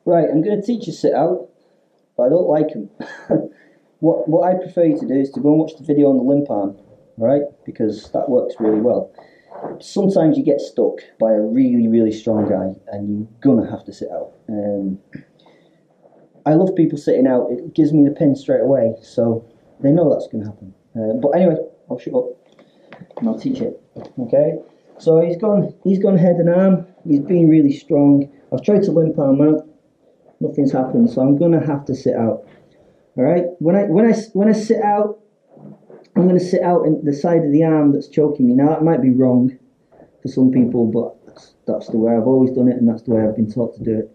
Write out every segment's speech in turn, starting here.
Right, I'm going to teach you sit out, but I don't like them. What I prefer you to do is to go and watch the video on the limp arm, right? Because that works really well. Sometimes you get stuck by a really, really strong guy, and you're going to have to sit out. I love people sitting out. It gives me the pin straight away, so they know that's going to happen. But anyway, I'll shut up and I'll teach it. Okay? So he's gone head and arm. He's been really strong. I've tried to limp arm out. Nothing's happened, so I'm gonna have to sit out. All right. When I sit out, I'm gonna sit out in the side of the arm that's choking me. Now that might be wrong for some people, but that's the way I've always done it, and that's the way I've been taught to do it.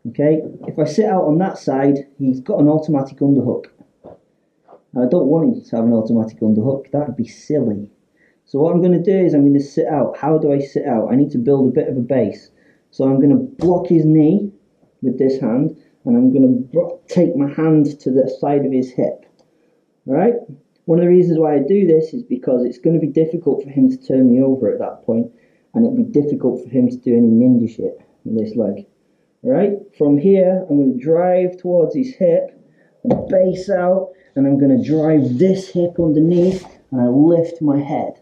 Okay. If I sit out on that side, he's got an automatic underhook. I don't want him to have an automatic underhook. That would be silly. So what I'm going to do is I'm going to sit out. How do I sit out? I need to build a bit of a base. So I'm going to block his knee with this hand, and I'm going to take my hand to the side of his hip. Alright? One of the reasons why I do this is because it's going to be difficult for him to turn me over at that point, and it'll be difficult for him to do any ninja shit with this leg. Alright? From here, I'm going to drive towards his hip, and base out, and I'm going to drive this hip underneath, and I lift my head.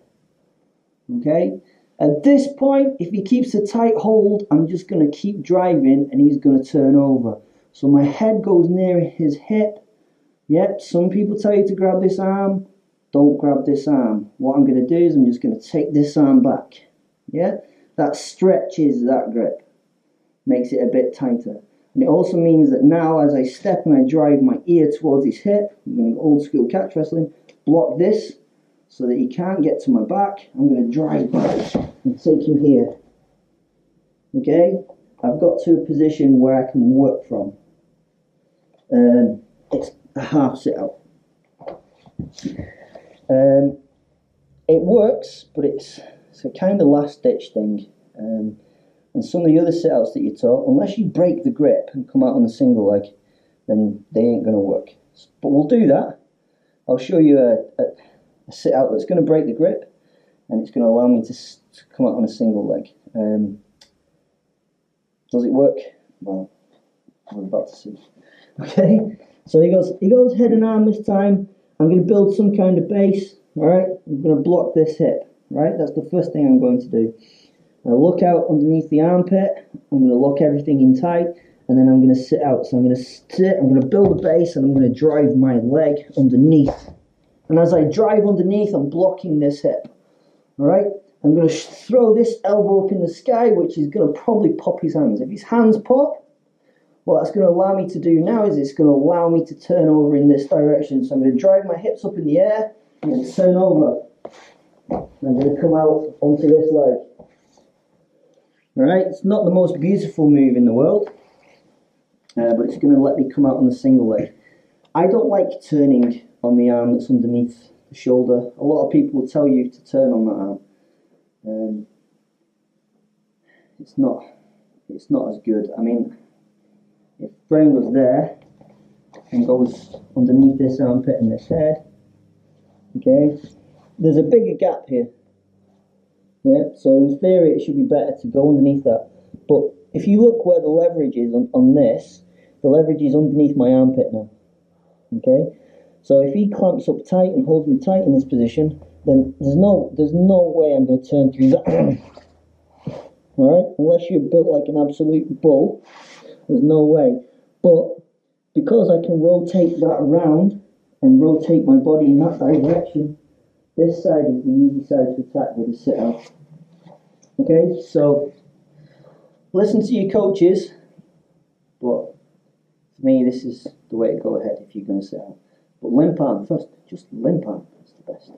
Okay? At this point, if he keeps a tight hold, I'm just going to keep driving and he's going to turn over. So my head goes near his hip. Yep, some people tell you to grab this arm. Don't grab this arm. What I'm going to do is I'm just going to take this arm back. Yeah? That stretches that grip. Makes it a bit tighter. And it also means that now as I step and I drive my ear towards his hip, I'm going to go old school catch wrestling, block this, so that he can't get to my back. I'm going to drive back and take him here. Okay? I've got to a position where I can work from. It's a half sit out. It works, but it's a kind of last ditch thing. And some of the other sit outs that you taught, unless you break the grip and come out on a single leg, then they ain't going to work. But we'll do that. I'll show you a sit out that's going to break the grip, and it's going to allow me to come out on a single leg. Does it work? Well, we're about to see. Okay, so he goes head and arm this time. I'm going to build some kind of base. All right, I'm going to block this hip. Right, that's the first thing I'm going to do. I look out underneath the armpit. I'm going to lock everything in tight, and then I'm going to sit out. So I'm going to sit. I'm going to build a base, and I'm going to drive my leg underneath. And as I drive underneath, I'm blocking this hip. Alright? I'm going to throw this elbow up in the sky, which is going to probably pop his hands. If his hands pop, what that's going to allow me to do now is it's going to allow me to turn over in this direction. So I'm going to drive my hips up in the air, I'm going to turn over. And I'm going to come out onto this leg. Alright? It's not the most beautiful move in the world, but it's going to let me come out on the single leg. I don't like turning on the arm that's underneath the shoulder. A lot of people will tell you to turn on that arm. It's not as good. I mean, if brain was there and goes underneath this armpit and this head, okay, there's a bigger gap here. Yeah, so in theory it should be better to go underneath that. But if you look where the leverage is on this, the leverage is underneath my armpit now. Okay, so if he clamps up tight and holds me tight in this position, then there's no way I'm going to turn through that. Alright, unless you're built like an absolute bull, there's no way. But because I can rotate that around and rotate my body in that direction, this side is the easy side to attack with a sit out. Okay, so listen to your coaches, but for me, this is the way to go ahead if you're going to sit out. But limp arm first, just limp arm, that's the best.